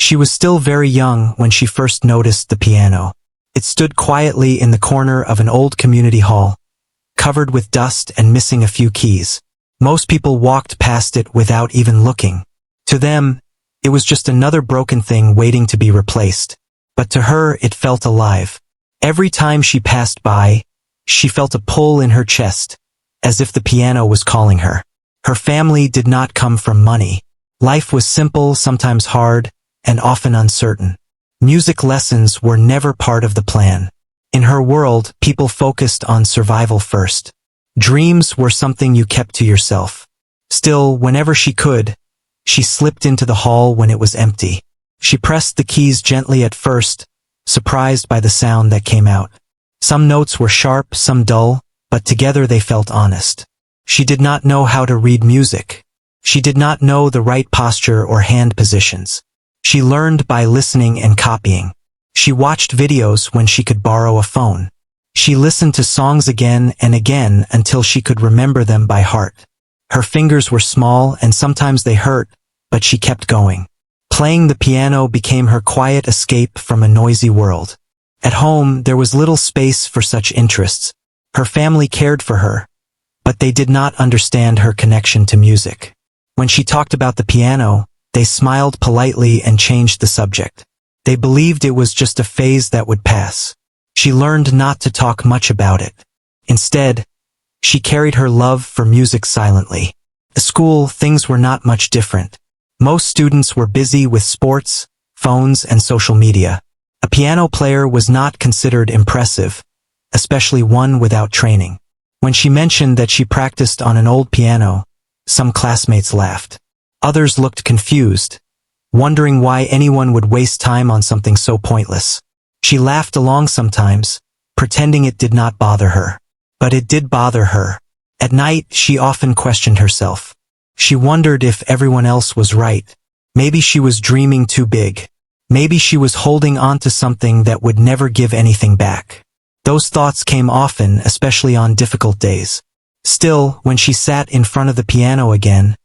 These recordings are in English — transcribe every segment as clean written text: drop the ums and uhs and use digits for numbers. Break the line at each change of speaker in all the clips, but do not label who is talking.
She was still very young when she first noticed the piano. It stood quietly in the corner of an old community hall, covered with dust and missing a few keys. Most people walked past it without even looking. To them, it was just another broken thing waiting to be replaced. But to her, it felt alive. Every time she passed by, she felt a pull in her chest, as if the piano was calling her. Her family did not come from money. Life was simple, sometimes hard, and often uncertain. Music lessons were never part of the plan. In her world, people focused on survival first. Dreams were something you kept to yourself. Still, whenever she could, she slipped into the hall when it was empty. She pressed the keys gently at first, surprised by the sound that came out. Some notes were sharp, some dull, but together they felt honest. She did not know how to read music. She did not know the right posture or hand positions. She learned by listening and copying. She watched videos when she could borrow a phone. She listened to songs again and again until she could remember them by heart. Her fingers were small and sometimes they hurt, but she kept going. Playing the piano became her quiet escape from a noisy world. At home, there was little space for such interests. Her family cared for her, but they did not understand her connection to music. When she talked about the piano, they smiled politely and changed the subject. They believed it was just a phase that would pass. She learned not to talk much about it. Instead, she carried her love for music silently. At school, things were not much different. Most students were busy with sports, phones, and social media. A piano player was not considered impressive, especially one without training. When she mentioned that she practiced on an old piano, some classmates laughed. Others looked confused, wondering why anyone would waste time on something so pointless. She laughed along sometimes, pretending it did not bother her. But it did bother her. At night, she often questioned herself. She wondered if everyone else was right. Maybe she was dreaming too big. Maybe she was holding on to something that would never give anything back. Those thoughts came often, especially on difficult days. Still, when she sat in front of the piano again,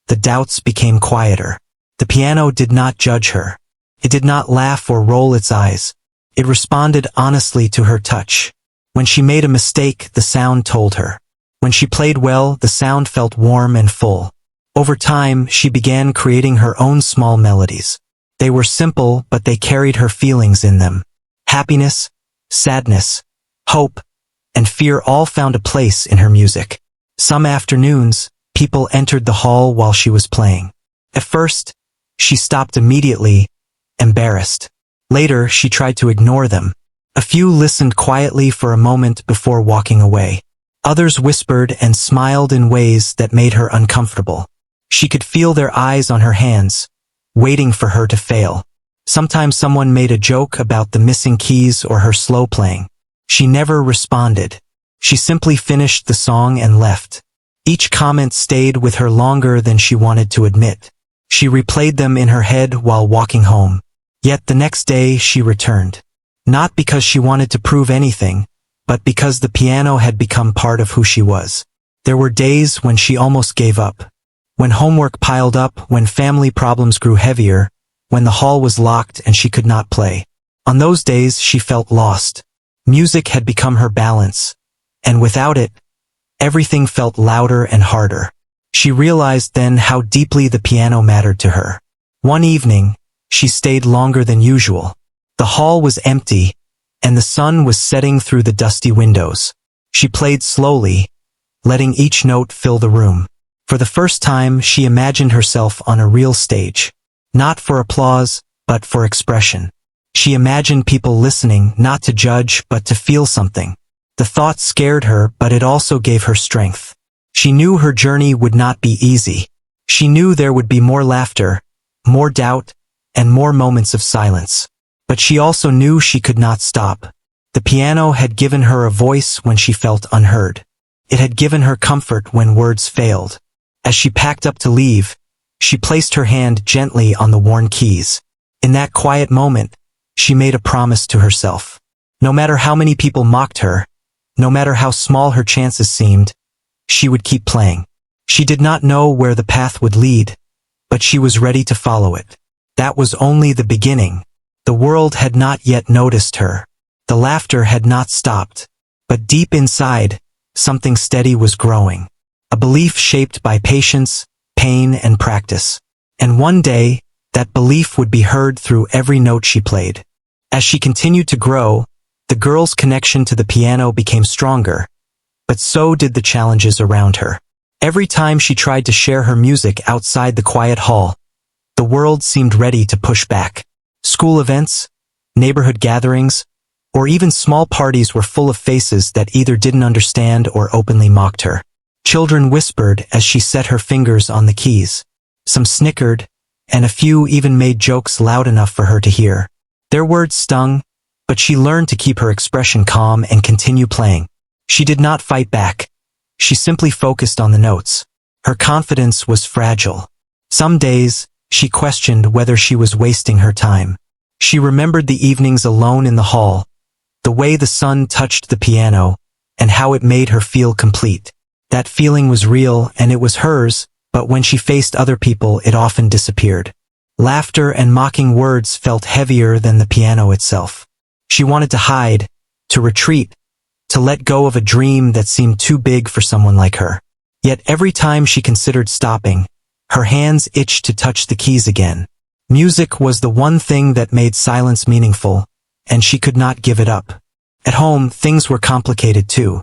the doubts became quieter. The piano did not judge her. It did not laugh or roll its eyes. It responded honestly to her touch. When she made a mistake, the sound told her. When she played well, the sound felt warm and full. Over time, she began creating her own small melodies. They were simple, but they carried her feelings in them. Happiness, sadness, hope, and fear all found a place in her music. Some afternoons, people entered the hall while she was playing. At first, she stopped immediately, embarrassed. Later, she tried to ignore them. A few listened quietly for a moment before walking away. Others whispered and smiled in ways that made her uncomfortable. She could feel their eyes on her hands, waiting for her to fail. Sometimes someone made a joke about the missing keys or her slow playing. She never responded. She simply finished the song and left. Each comment stayed with her longer than she wanted to admit. She replayed them in her head while walking home. Yet the next day she returned. Not because she wanted to prove anything, but because the piano had become part of who she was. There were days when she almost gave up. When homework piled up, when family problems grew heavier, when the hall was locked and she could not play. On those days she felt lost. Music had become her balance, and without it, everything felt louder and harder. She realized then how deeply the piano mattered to her. One evening, she stayed longer than usual. The hall was empty, and the sun was setting through the dusty windows. She played slowly, letting each note fill the room. For the first time, she imagined herself on a real stage. Not for applause, but for expression. She imagined people listening, not to judge, but to feel something. The thought scared her, but it also gave her strength. She knew her journey would not be easy. She knew there would be more laughter, more doubt, and more moments of silence. But she also knew she could not stop. The piano had given her a voice when she felt unheard. It had given her comfort when words failed. As she packed up to leave, she placed her hand gently on the worn keys. In that quiet moment, she made a promise to herself. No matter how many people mocked her, no matter how small her chances seemed, she would keep playing. She did not know where the path would lead, but she was ready to follow it. That was only the beginning. The world had not yet noticed her. The laughter had not stopped. But deep inside, something steady was growing. A belief shaped by patience, pain, and practice. And one day, that belief would be heard through every note she played. As she continued to grow, the girl's connection to the piano became stronger, but so did the challenges around her. Every time she tried to share her music outside the quiet hall, the world seemed ready to push back. School events, neighborhood gatherings, or even small parties were full of faces that either didn't understand or openly mocked her. Children whispered as she set her fingers on the keys. Some snickered, and a few even made jokes loud enough for her to hear. Their words stung, but she learned to keep her expression calm and continue playing. She did not fight back. She simply focused on the notes. Her confidence was fragile. Some days, she questioned whether she was wasting her time. She remembered the evenings alone in the hall, the way the sun touched the piano, and how it made her feel complete. That feeling was real and it was hers, but when she faced other people, it often disappeared. Laughter and mocking words felt heavier than the piano itself. She wanted to hide, to retreat, to let go of a dream that seemed too big for someone like her. Yet every time she considered stopping, her hands itched to touch the keys again. Music was the one thing that made silence meaningful, and she could not give it up. At home, things were complicated too.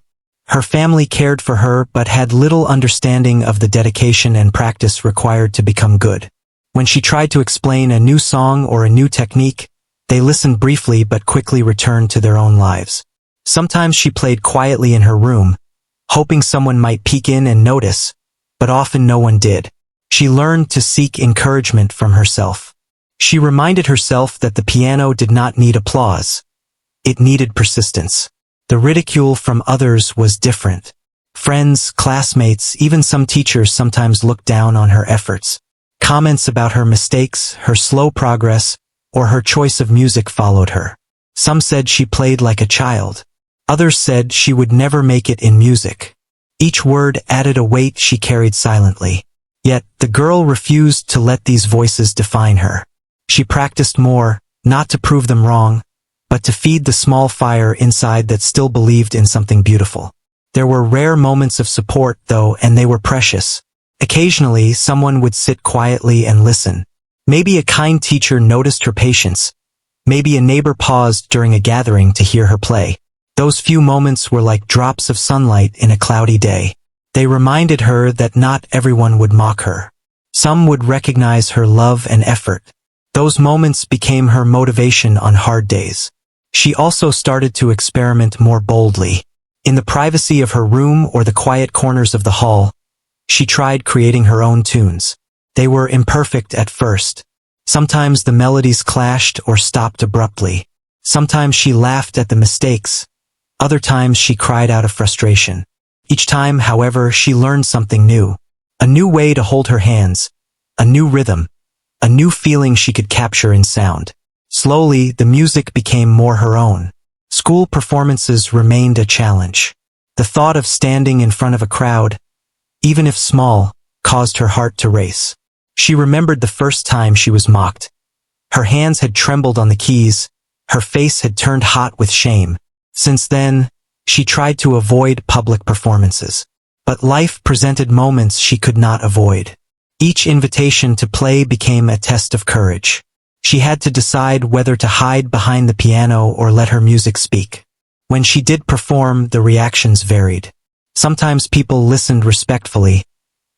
Her family cared for her but had little understanding of the dedication and practice required to become good. When she tried to explain a new song or a new technique, they listened briefly but quickly returned to their own lives. Sometimes she played quietly in her room, hoping someone might peek in and notice, but often no one did. She learned to seek encouragement from herself. She reminded herself that the piano did not need applause. It needed persistence. The ridicule from others was different. Friends, classmates, even some teachers sometimes looked down on her efforts. Comments about her mistakes, her slow progress, or her choice of music followed her. Some said she played like a child. Others said she would never make it in music. Each word added a weight she carried silently. Yet, the girl refused to let these voices define her. She practiced more, not to prove them wrong, but to feed the small fire inside that still believed in something beautiful. There were rare moments of support, though, and they were precious. Occasionally, someone would sit quietly and listen. Maybe a kind teacher noticed her patience. Maybe a neighbor paused during a gathering to hear her play. Those few moments were like drops of sunlight in a cloudy day. They reminded her that not everyone would mock her. Some would recognize her love and effort. Those moments became her motivation on hard days. She also started to experiment more boldly. In the privacy of her room or the quiet corners of the hall, she tried creating her own tunes. They were imperfect at first. Sometimes the melodies clashed or stopped abruptly. Sometimes she laughed at the mistakes. Other times she cried out of frustration. Each time, however, she learned something new. A new way to hold her hands. A new rhythm. A new feeling she could capture in sound. Slowly, the music became more her own. School performances remained a challenge. The thought of standing in front of a crowd, even if small, caused her heart to race. She remembered the first time she was mocked. Her hands had trembled on the keys. Her face had turned hot with shame. Since then, she tried to avoid public performances. But life presented moments she could not avoid. Each invitation to play became a test of courage. She had to decide whether to hide behind the piano or let her music speak. When she did perform, the reactions varied. Sometimes people listened respectfully,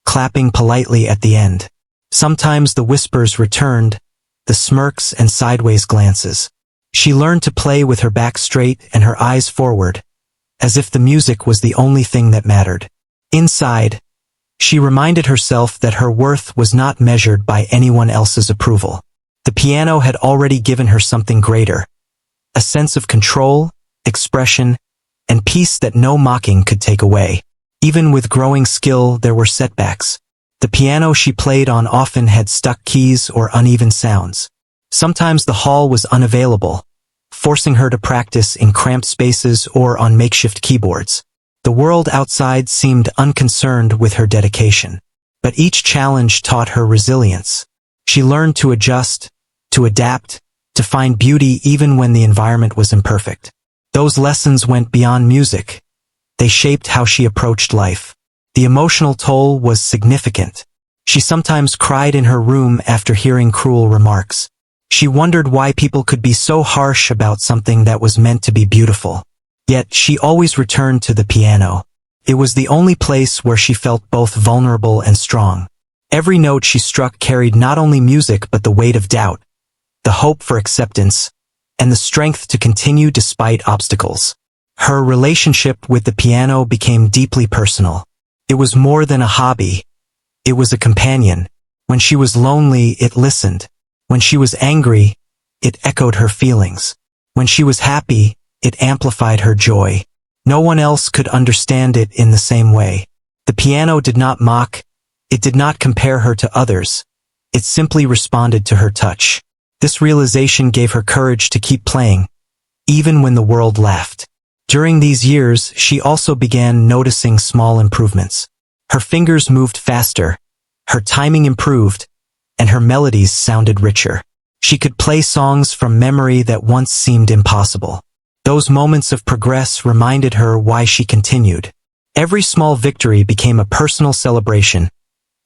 clapping politely at the end. Sometimes the whispers returned, the smirks and sideways glances. She learned to play with her back straight and her eyes forward, as if the music was the only thing that mattered. Inside, she reminded herself that her worth was not measured by anyone else's approval. The piano had already given her something greater, a sense of control, expression, and peace that no mocking could take away. Even with growing skill, there were setbacks. The piano she played on often had stuck keys or uneven sounds. Sometimes the hall was unavailable, forcing her to practice in cramped spaces or on makeshift keyboards. The world outside seemed unconcerned with her dedication. But each challenge taught her resilience. She learned to adjust, to adapt, to find beauty even when the environment was imperfect. Those lessons went beyond music. They shaped how she approached life. The emotional toll was significant. She sometimes cried in her room after hearing cruel remarks. She wondered why people could be so harsh about something that was meant to be beautiful. Yet she always returned to the piano. It was the only place where she felt both vulnerable and strong. Every note she struck carried not only music but the weight of doubt, the hope for acceptance, and the strength to continue despite obstacles. Her relationship with the piano became deeply personal. It was more than a hobby. It was a companion. When she was lonely, it listened. When she was angry, it echoed her feelings. When she was happy, it amplified her joy. No one else could understand it in the same way. The piano did not mock. It did not compare her to others. It simply responded to her touch. This realization gave her courage to keep playing, even when the world laughed. During these years, she also began noticing small improvements. Her fingers moved faster, her timing improved, and her melodies sounded richer. She could play songs from memory that once seemed impossible. Those moments of progress reminded her why she continued. Every small victory became a personal celebration,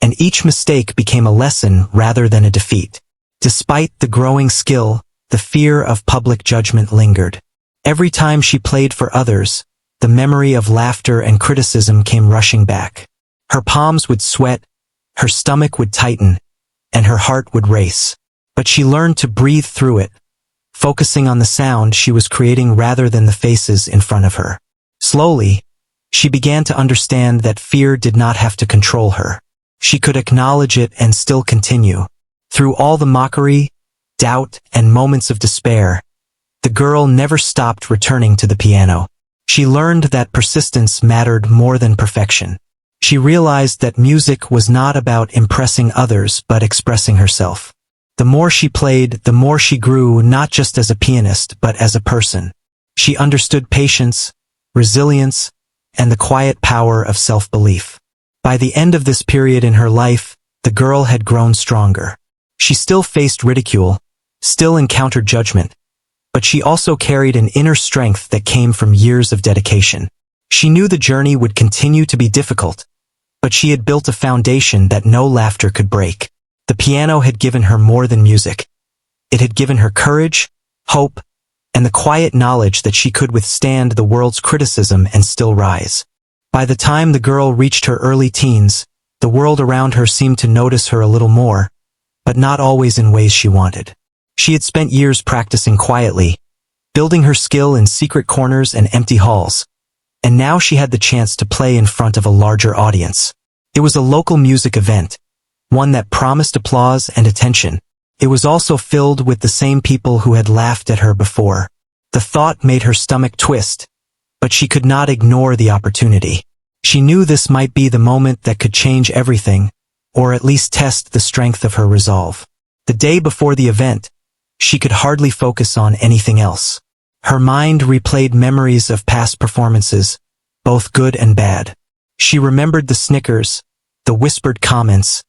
and each mistake became a lesson rather than a defeat. Despite the growing skill, the fear of public judgment lingered. Every time she played for others, the memory of laughter and criticism came rushing back. Her palms would sweat, her stomach would tighten, and her heart would race. But she learned to breathe through it, focusing on the sound she was creating rather than the faces in front of her. Slowly, she began to understand that fear did not have to control her. She could acknowledge it and still continue. Through all the mockery, doubt, and moments of despair, the girl never stopped returning to the piano. She learned that persistence mattered more than perfection. She realized that music was not about impressing others but expressing herself. The more she played, the more she grew, not just as a pianist but as a person. She understood patience, resilience, and the quiet power of self-belief. By the end of this period in her life, the girl had grown stronger. She still faced ridicule, still encountered judgment, but she also carried an inner strength that came from years of dedication. She knew the journey would continue to be difficult, but she had built a foundation that no laughter could break. The piano had given her more than music. It had given her courage, hope, and the quiet knowledge that she could withstand the world's criticism and still rise. By the time the girl reached her early teens, the world around her seemed to notice her a little more, but not always in ways she wanted. She had spent years practicing quietly, building her skill in secret corners and empty halls, and now she had the chance to play in front of a larger audience. It was a local music event, one that promised applause and attention. It was also filled with the same people who had laughed at her before. The thought made her stomach twist, but she could not ignore the opportunity. She knew this might be the moment that could change everything, or at least test the strength of her resolve. The day before the event, she could hardly focus on anything else. Her mind replayed memories of past performances, both good and bad. She remembered the snickers, the whispered comments,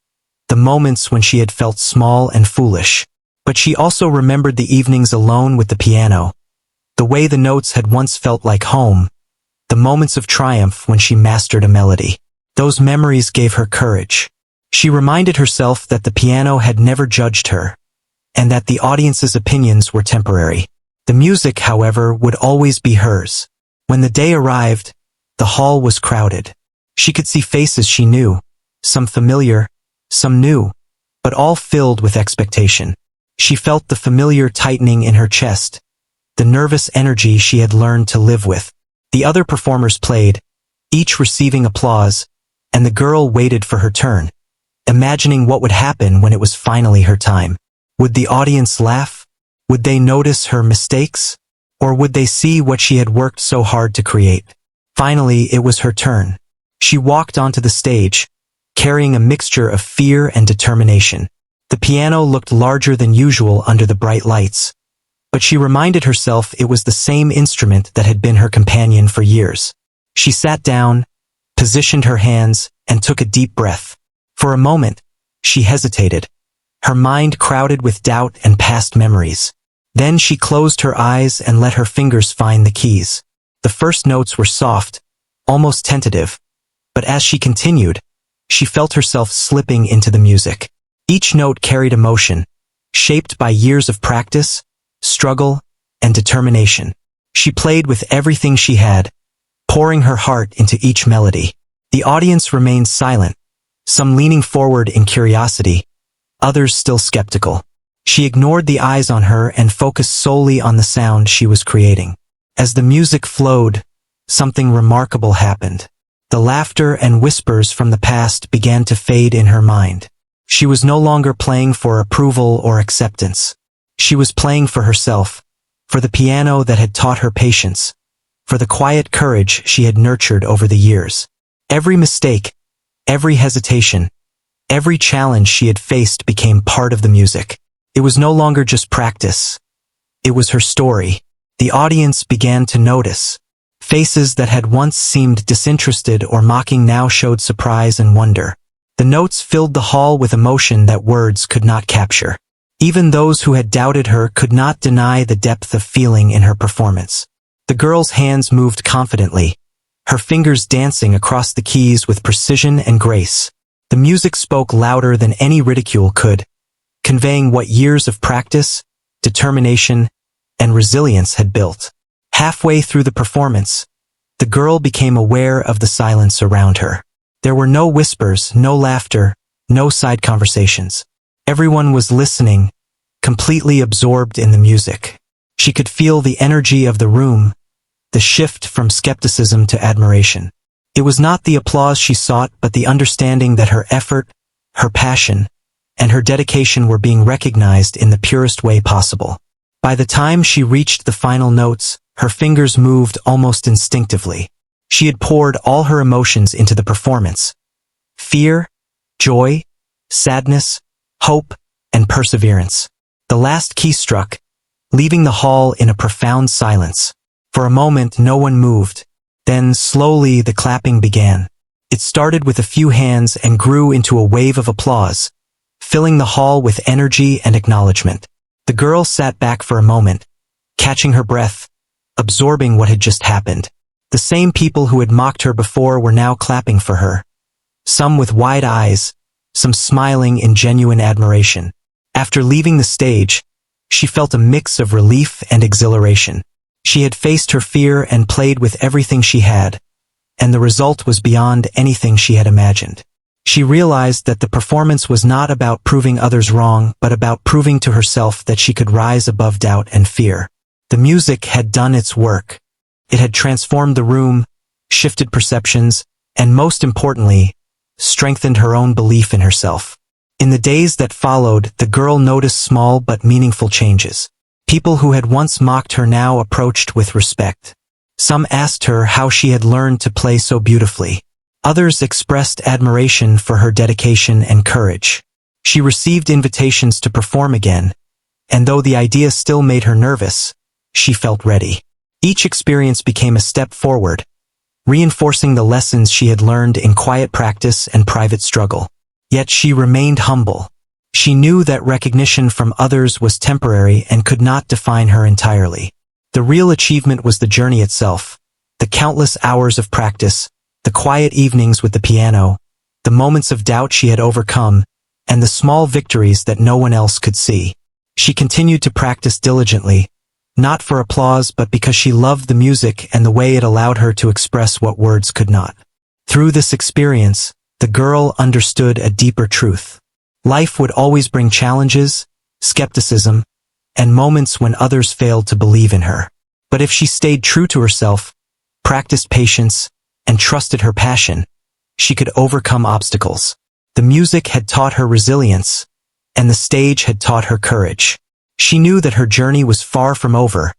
the moments when she had felt small and foolish. But she also remembered the evenings alone with the piano, the way the notes had once felt like home, the moments of triumph when she mastered a melody. Those memories gave her courage. She reminded herself that the piano had never judged her, and that the audience's opinions were temporary. The music, however, would always be hers. When the day arrived, the hall was crowded. She could see faces she knew, some familiar, some new, but all filled with expectation. She felt the familiar tightening in her chest, the nervous energy she had learned to live with. The other performers played, each receiving applause, and the girl waited for her turn, imagining what would happen when it was finally her time. Would the audience laugh? Would they notice her mistakes? Or would they see what she had worked so hard to create? Finally, it was her turn. She walked onto the stage, carrying a mixture of fear and determination. The piano looked larger than usual under the bright lights, but she reminded herself it was the same instrument that had been her companion for years. She sat down, positioned her hands, and took a deep breath. For a moment, she hesitated, her mind crowded with doubt and past memories. Then she closed her eyes and let her fingers find the keys. The first notes were soft, almost tentative, but as she continued, she felt herself slipping into the music. Each note carried emotion, shaped by years of practice, struggle, and determination. She played with everything she had, pouring her heart into each melody. The audience remained silent, some leaning forward in curiosity, others still skeptical. She ignored the eyes on her and focused solely on the sound she was creating. As the music flowed, something remarkable happened. The laughter and whispers from the past began to fade in her mind. She was no longer playing for approval or acceptance. She was playing for herself, for the piano that had taught her patience, for the quiet courage she had nurtured over the years. Every mistake, every hesitation, every challenge she had faced became part of the music. It was no longer just practice. It was her story. The audience began to notice. Faces that had once seemed disinterested or mocking now showed surprise and wonder. The notes filled the hall with emotion that words could not capture. Even those who had doubted her could not deny the depth of feeling in her performance. The girl's hands moved confidently, her fingers dancing across the keys with precision and grace. The music spoke louder than any ridicule could, conveying what years of practice, determination, and resilience had built. Halfway through the performance, the girl became aware of the silence around her. There were no whispers, no laughter, no side conversations. Everyone was listening, completely absorbed in the music. She could feel the energy of the room, the shift from skepticism to admiration. It was not the applause she sought, but the understanding that her effort, her passion, and her dedication were being recognized in the purest way possible. By the time she reached the final notes, her fingers moved almost instinctively. She had poured all her emotions into the performance. Fear, joy, sadness, hope, and perseverance. The last key struck, leaving the hall in a profound silence. For a moment, no one moved. Then, slowly, the clapping began. It started with a few hands and grew into a wave of applause, filling the hall with energy and acknowledgement. The girl sat back for a moment, catching her breath, absorbing what had just happened. The same people who had mocked her before were now clapping for her. Some with wide eyes, some smiling in genuine admiration. After leaving the stage, she felt a mix of relief and exhilaration. She had faced her fear and played with everything she had, and the result was beyond anything she had imagined. She realized that the performance was not about proving others wrong, but about proving to herself that she could rise above doubt and fear. The music had done its work. It had transformed the room, shifted perceptions, and most importantly, strengthened her own belief in herself. In the days that followed, the girl noticed small but meaningful changes. People who had once mocked her now approached with respect. Some asked her how she had learned to play so beautifully. Others expressed admiration for her dedication and courage. She received invitations to perform again, and though the idea still made her nervous, she felt ready. Each experience became a step forward, reinforcing the lessons she had learned in quiet practice and private struggle. Yet she remained humble. She knew that recognition from others was temporary and could not define her entirely. The real achievement was the journey itself, the countless hours of practice, the quiet evenings with the piano, the moments of doubt she had overcome, and the small victories that no one else could see. She continued to practice diligently, not for applause but because she loved the music and the way it allowed her to express what words could not. Through this experience, the girl understood a deeper truth. Life would always bring challenges, skepticism, and moments when others failed to believe in her. But if she stayed true to herself, practiced patience, and trusted her passion, she could overcome obstacles. The music had taught her resilience, and the stage had taught her courage. She knew that her journey was far from over,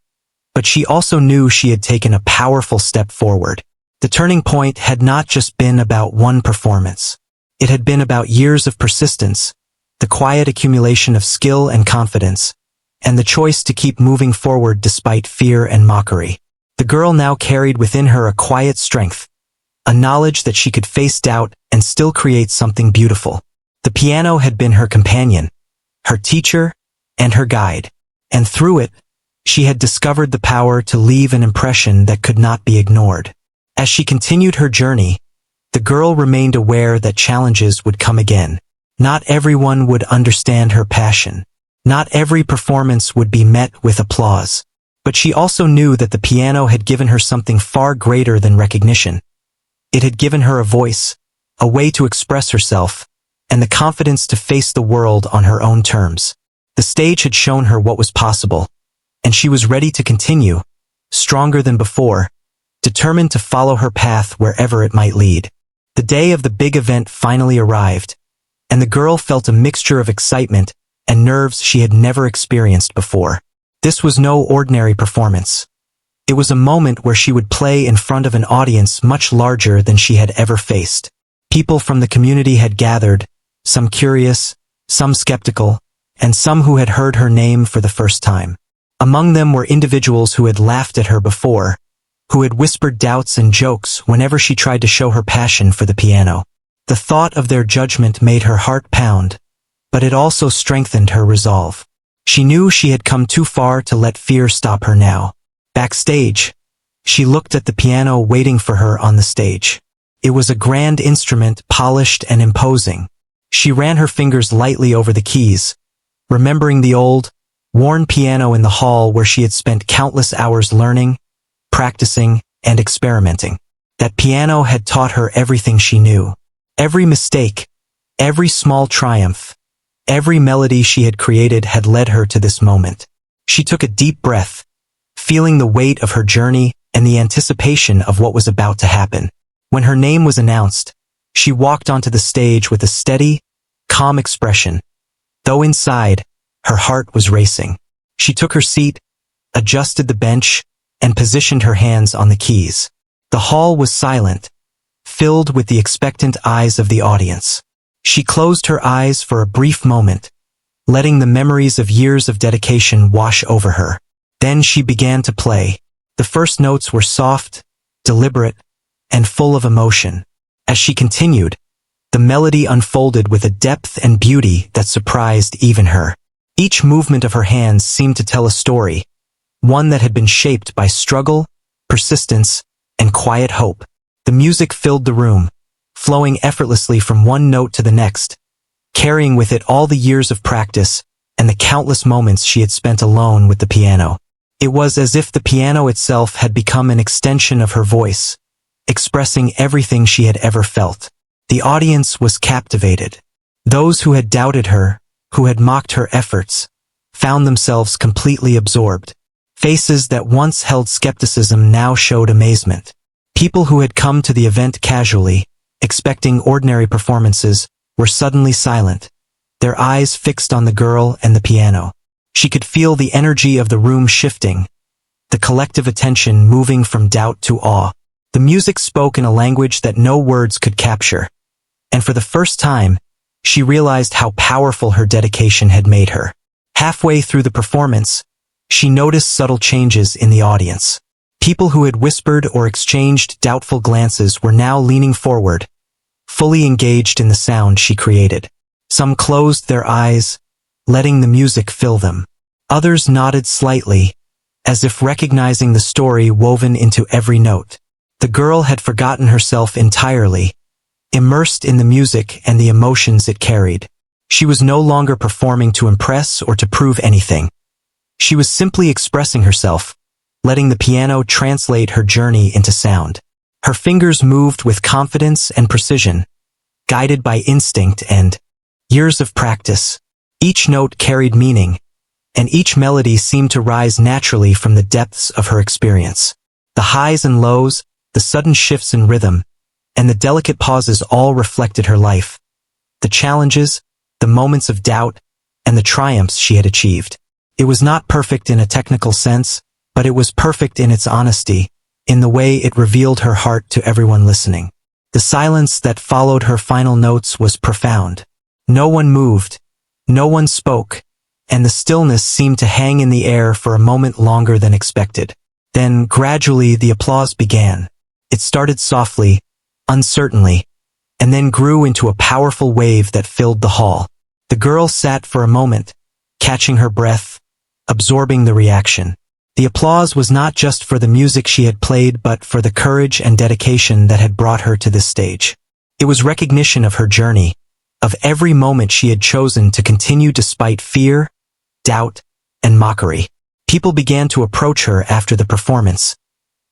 but she also knew she had taken a powerful step forward. The turning point had not just been about one performance. It had been about years of persistence, the quiet accumulation of skill and confidence, and the choice to keep moving forward despite fear and mockery. The girl now carried within her a quiet strength, a knowledge that she could face doubt and still create something beautiful. The piano had been her companion, her teacher, and her guide. And through it, she had discovered the power to leave an impression that could not be ignored. As she continued her journey, the girl remained aware that challenges would come again. Not everyone would understand her passion. Not every performance would be met with applause. But she also knew that the piano had given her something far greater than recognition. It had given her a voice, a way to express herself, and the confidence to face the world on her own terms. The stage had shown her what was possible, and she was ready to continue, stronger than before, determined to follow her path wherever it might lead. The day of the big event finally arrived, and the girl felt a mixture of excitement and nerves she had never experienced before. This was no ordinary performance. It was a moment where she would play in front of an audience much larger than she had ever faced. People from the community had gathered, some curious, some skeptical, and some who had heard her name for the first time. Among them were individuals who had laughed at her before, who had whispered doubts and jokes whenever she tried to show her passion for the piano. The thought of their judgment made her heart pound, but it also strengthened her resolve. She knew she had come too far to let fear stop her now. Backstage, she looked at the piano waiting for her on the stage. It was a grand instrument, polished and imposing. She ran her fingers lightly over the keys, remembering the old, worn piano in the hall where she had spent countless hours learning, practicing, and experimenting. That piano had taught her everything she knew. Every mistake, every small triumph, every melody she had created had led her to this moment. She took a deep breath, feeling the weight of her journey and the anticipation of what was about to happen. When her name was announced, she walked onto the stage with a steady, calm expression, though inside, her heart was racing. She took her seat, adjusted the bench, and positioned her hands on the keys. The hall was silent, filled with the expectant eyes of the audience. She closed her eyes for a brief moment, letting the memories of years of dedication wash over her. Then she began to play. The first notes were soft, deliberate, and full of emotion. As she continued, the melody unfolded with a depth and beauty that surprised even her. Each movement of her hands seemed to tell a story, one that had been shaped by struggle, persistence, and quiet hope. The music filled the room, flowing effortlessly from one note to the next, carrying with it all the years of practice and the countless moments she had spent alone with the piano. It was as if the piano itself had become an extension of her voice, expressing everything she had ever felt. The audience was captivated. Those who had doubted her, who had mocked her efforts, found themselves completely absorbed. Faces that once held skepticism now showed amazement. People who had come to the event casually, expecting ordinary performances, were suddenly silent, their eyes fixed on the girl and the piano. She could feel the energy of the room shifting, the collective attention moving from doubt to awe. The music spoke in a language that no words could capture, and for the first time, she realized how powerful her dedication had made her. Halfway through the performance, she noticed subtle changes in the audience. People who had whispered or exchanged doubtful glances were now leaning forward, fully engaged in the sound she created. Some closed their eyes, letting the music fill them. Others nodded slightly, as if recognizing the story woven into every note. The girl had forgotten herself entirely, immersed in the music and the emotions it carried. She was no longer performing to impress or to prove anything. She was simply expressing herself, letting the piano translate her journey into sound. Her fingers moved with confidence and precision, guided by instinct and years of practice. Each note carried meaning, and each melody seemed to rise naturally from the depths of her experience. The highs and lows, the sudden shifts in rhythm, and the delicate pauses all reflected her life. The challenges, the moments of doubt, and the triumphs she had achieved. It was not perfect in a technical sense, but it was perfect in its honesty, in the way it revealed her heart to everyone listening. The silence that followed her final notes was profound. No one moved, no one spoke, and the stillness seemed to hang in the air for a moment longer than expected. Then, gradually, the applause began. It started softly, uncertainly, and then grew into a powerful wave that filled the hall. The girl sat for a moment, catching her breath, absorbing the reaction. The applause was not just for the music she had played but for the courage and dedication that had brought her to this stage. It was recognition of her journey, of every moment she had chosen to continue despite fear, doubt, and mockery. People began to approach her after the performance,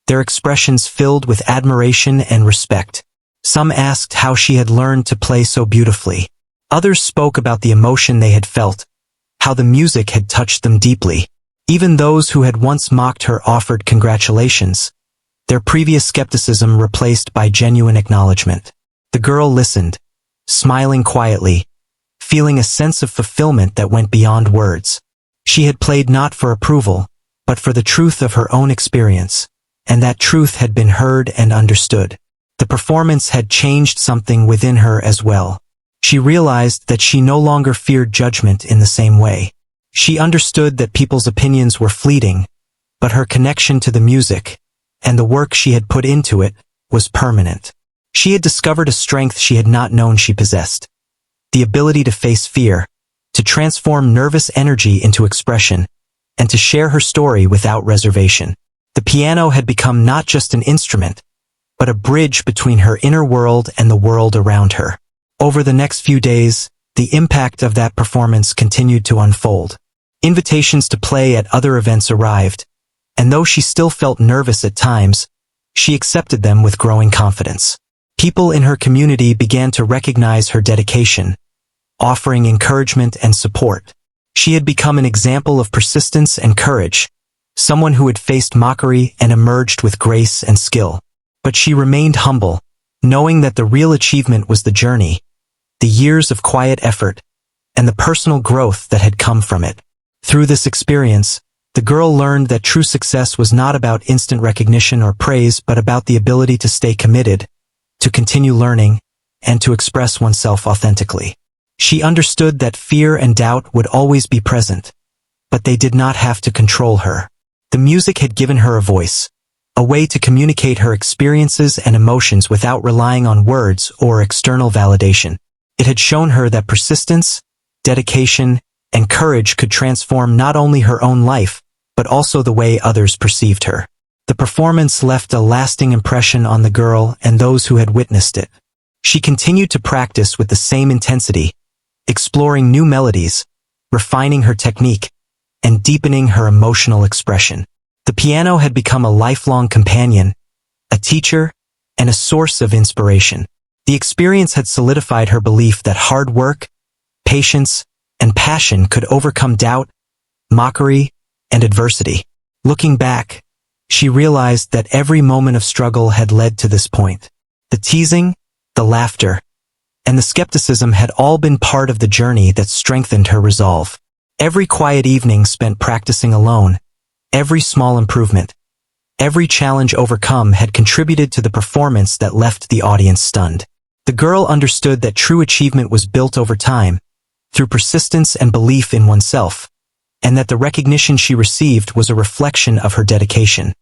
their expressions filled with admiration and respect. Some asked how she had learned to play so beautifully. Others spoke about the emotion they had felt, how the music had touched them deeply. Even those who had once mocked her offered congratulations, their previous skepticism replaced by genuine acknowledgement. The girl listened, smiling quietly, feeling a sense of fulfillment that went beyond words. She had played not for approval, but for the truth of her own experience, and that truth had been heard and understood. The performance had changed something within her as well. She realized that she no longer feared judgment in the same way. She understood that people's opinions were fleeting, but her connection to the music, and the work she had put into it, was permanent. She had discovered a strength she had not known she possessed. The ability to face fear, to transform nervous energy into expression, and to share her story without reservation. The piano had become not just an instrument, but a bridge between her inner world and the world around her. Over the next few days, the impact of that performance continued to unfold. Invitations to play at other events arrived, and though she still felt nervous at times, she accepted them with growing confidence. People in her community began to recognize her dedication, offering encouragement and support. She had become an example of persistence and courage, someone who had faced mockery and emerged with grace and skill. But she remained humble, knowing that the real achievement was the journey, the years of quiet effort, and the personal growth that had come from it. Through this experience, the girl learned that true success was not about instant recognition or praise but about the ability to stay committed, to continue learning, and to express oneself authentically. She understood that fear and doubt would always be present, but they did not have to control her. The music had given her a voice, a way to communicate her experiences and emotions without relying on words or external validation. It had shown her that persistence, dedication, and courage could transform not only her own life, but also the way others perceived her. The performance left a lasting impression on the girl and those who had witnessed it. She continued to practice with the same intensity, exploring new melodies, refining her technique, and deepening her emotional expression. The piano had become a lifelong companion, a teacher, and a source of inspiration. The experience had solidified her belief that hard work, patience, and passion could overcome doubt, mockery, and adversity. Looking back, she realized that every moment of struggle had led to this point. The teasing, the laughter, and the skepticism had all been part of the journey that strengthened her resolve. Every quiet evening spent practicing alone, every small improvement, every challenge overcome had contributed to the performance that left the audience stunned. The girl understood that true achievement was built over time, through persistence and belief in oneself, and that the recognition she received was a reflection of her dedication,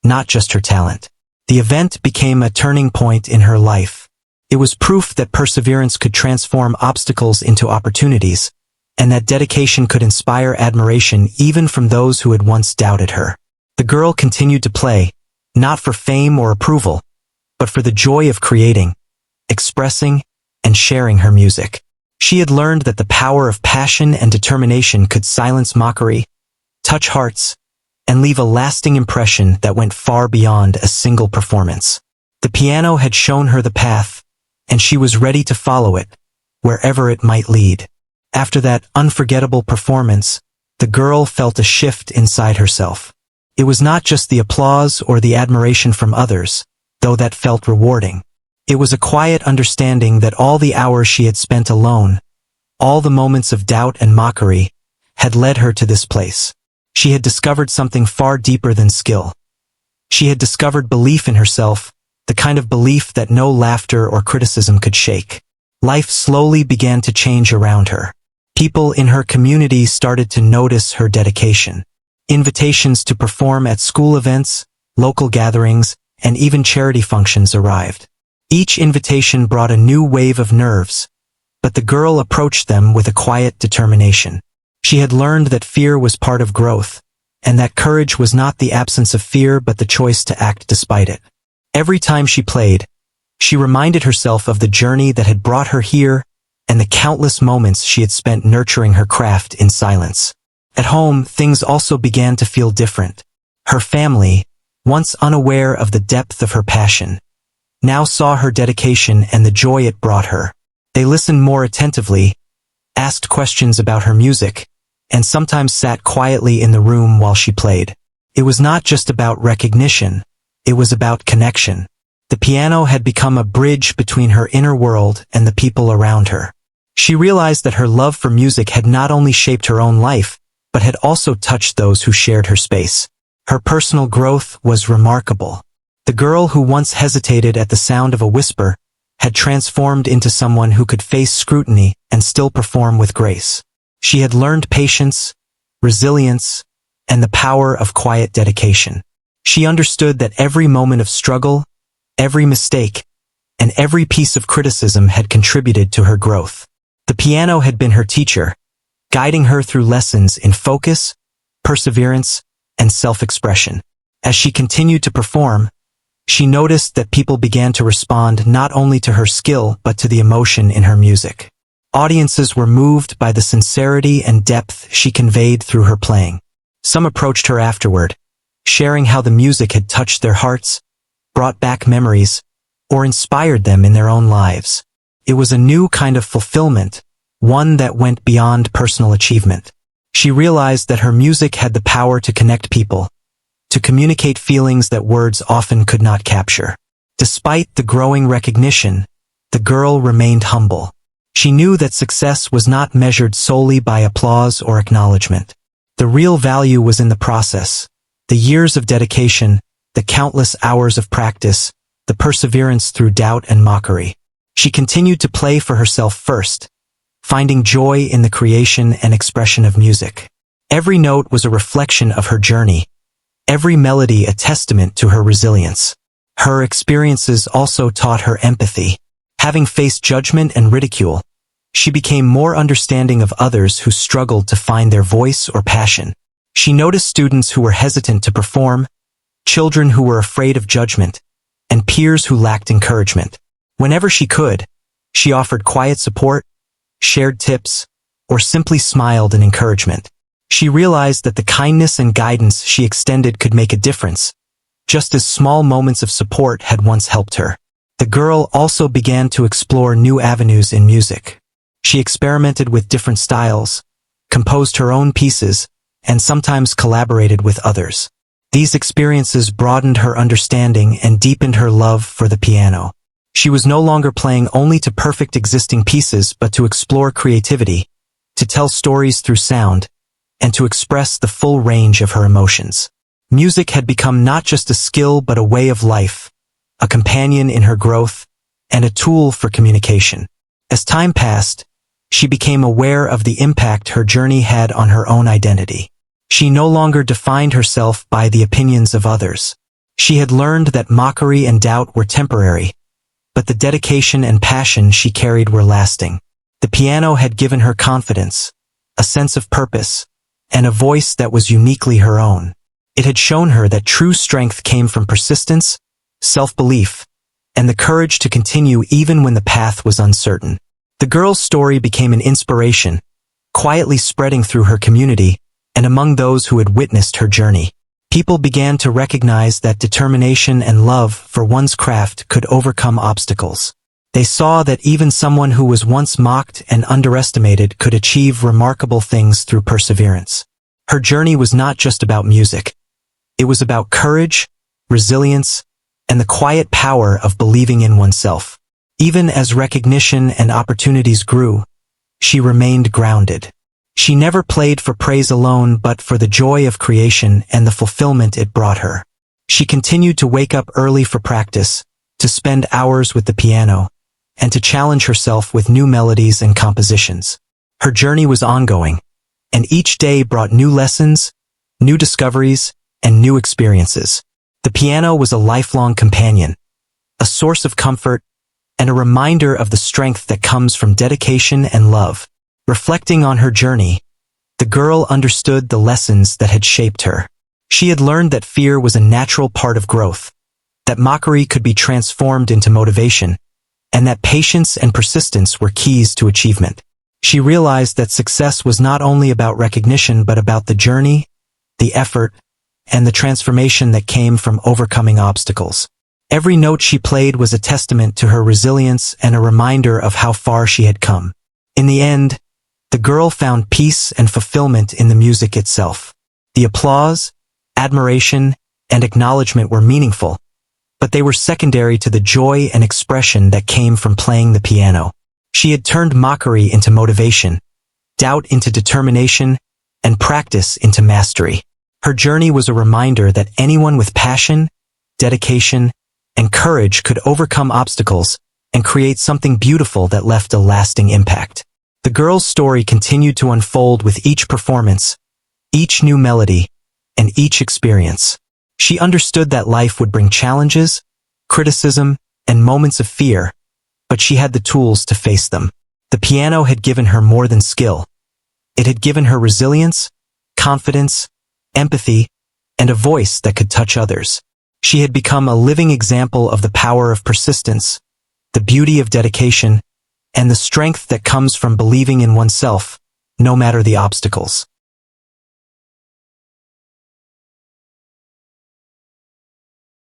not just her talent. The event became a turning point in her life. It was proof that perseverance could transform obstacles into opportunities, and that dedication could inspire admiration even from those who had once doubted her. The girl continued to play, not for fame or approval, but for the joy of creating, expressing, and sharing her music. She had learned that the power of passion and determination could silence mockery, touch hearts, and leave a lasting impression that went far beyond a single performance. The piano had shown her the path, and she was ready to follow it, wherever it might lead. After that unforgettable performance, the girl felt a shift inside herself. It was not just the applause or the admiration from others, though that felt rewarding. It was a quiet understanding that all the hours she had spent alone, all the moments of doubt and mockery, had led her to this place. She had discovered something far deeper than skill. She had discovered belief in herself, the kind of belief that no laughter or criticism could shake. Life slowly began to change around her. People in her community started to notice her dedication. Invitations to perform at school events, local gatherings, and even charity functions arrived. Each invitation brought a new wave of nerves, but the girl approached them with a quiet determination. She had learned that fear was part of growth, and that courage was not the absence of fear but the choice to act despite it. Every time she played, she reminded herself of the journey that had brought her here and the countless moments she had spent nurturing her craft in silence. At home, things also began to feel different. Her family, once unaware of the depth of her passion, now saw her dedication and the joy it brought her. They listened more attentively, asked questions about her music, and sometimes sat quietly in the room while she played. It was not just about recognition, it was about connection. The piano had become a bridge between her inner world and the people around her. She realized that her love for music had not only shaped her own life, but had also touched those who shared her space. Her personal growth was remarkable. The girl who once hesitated at the sound of a whisper had transformed into someone who could face scrutiny and still perform with grace. She had learned patience, resilience, and the power of quiet dedication. She understood that every moment of struggle, every mistake, and every piece of criticism had contributed to her growth. The piano had been her teacher, guiding her through lessons in focus, perseverance, and self-expression. As she continued to perform, she noticed that people began to respond not only to her skill but to the emotion in her music. Audiences were moved by the sincerity and depth she conveyed through her playing. Some approached her afterward, sharing how the music had touched their hearts, brought back memories, or inspired them in their own lives. It was a new kind of fulfillment, one that went beyond personal achievement. She realized that her music had the power to connect people, to communicate feelings that words often could not capture. Despite the growing recognition, the girl remained humble. She knew that success was not measured solely by applause or acknowledgement. The real value was in the process, the years of dedication, the countless hours of practice, the perseverance through doubt and mockery. She continued to play for herself first, finding joy in the creation and expression of music. Every note was a reflection of her journey, every melody a testament to her resilience. Her experiences also taught her empathy. Having faced judgment and ridicule, she became more understanding of others who struggled to find their voice or passion. She noticed students who were hesitant to perform, children who were afraid of judgment, and peers who lacked encouragement. Whenever she could, she offered quiet support, shared tips, or simply smiled in encouragement. She realized that the kindness and guidance she extended could make a difference, just as small moments of support had once helped her. The girl also began to explore new avenues in music. She experimented with different styles, composed her own pieces, and sometimes collaborated with others. These experiences broadened her understanding and deepened her love for the piano. She was no longer playing only to perfect existing pieces but to explore creativity, to tell stories through sound, and to express the full range of her emotions. Music had become not just a skill but a way of life, a companion in her growth, and a tool for communication. As time passed, she became aware of the impact her journey had on her own identity. She no longer defined herself by the opinions of others. She had learned that mockery and doubt were temporary, but the dedication and passion she carried were lasting. The piano had given her confidence, a sense of purpose, and a voice that was uniquely her own. It had shown her that true strength came from persistence, self-belief, and the courage to continue even when the path was uncertain. The girl's story became an inspiration, quietly spreading through her community and among those who had witnessed her journey. People began to recognize that determination and love for one's craft could overcome obstacles. They saw that even someone who was once mocked and underestimated could achieve remarkable things through perseverance. Her journey was not just about music. It was about courage, resilience, and the quiet power of believing in oneself. Even as recognition and opportunities grew, she remained grounded. She never played for praise alone but for the joy of creation and the fulfillment it brought her. She continued to wake up early for practice, to spend hours with the piano, and to challenge herself with new melodies and compositions. Her journey was ongoing, and each day brought new lessons, new discoveries, and new experiences. The piano was a lifelong companion, a source of comfort, and a reminder of the strength that comes from dedication and love. Reflecting on her journey, the girl understood the lessons that had shaped her. She had learned that fear was a natural part of growth, that mockery could be transformed into motivation, and that patience and persistence were keys to achievement. She realized that success was not only about recognition but about the journey, the effort, and the transformation that came from overcoming obstacles. Every note she played was a testament to her resilience and a reminder of how far she had come. In the end, the girl found peace and fulfillment in the music itself. The applause, admiration, and acknowledgement were meaningful, but they were secondary to the joy and expression that came from playing the piano. She had turned mockery into motivation, doubt into determination, and practice into mastery. Her journey was a reminder that anyone with passion, dedication, and courage could overcome obstacles and create something beautiful that left a lasting impact. The girl's story continued to unfold with each performance, each new melody, and each experience. She understood that life would bring challenges, criticism, and moments of fear, but she had the tools to face them. The piano had given her more than skill. It had given her resilience, confidence, empathy, and a voice that could touch others. She had become a living example of the power of persistence, the beauty of dedication, and the strength that comes from believing in oneself, no matter the obstacles.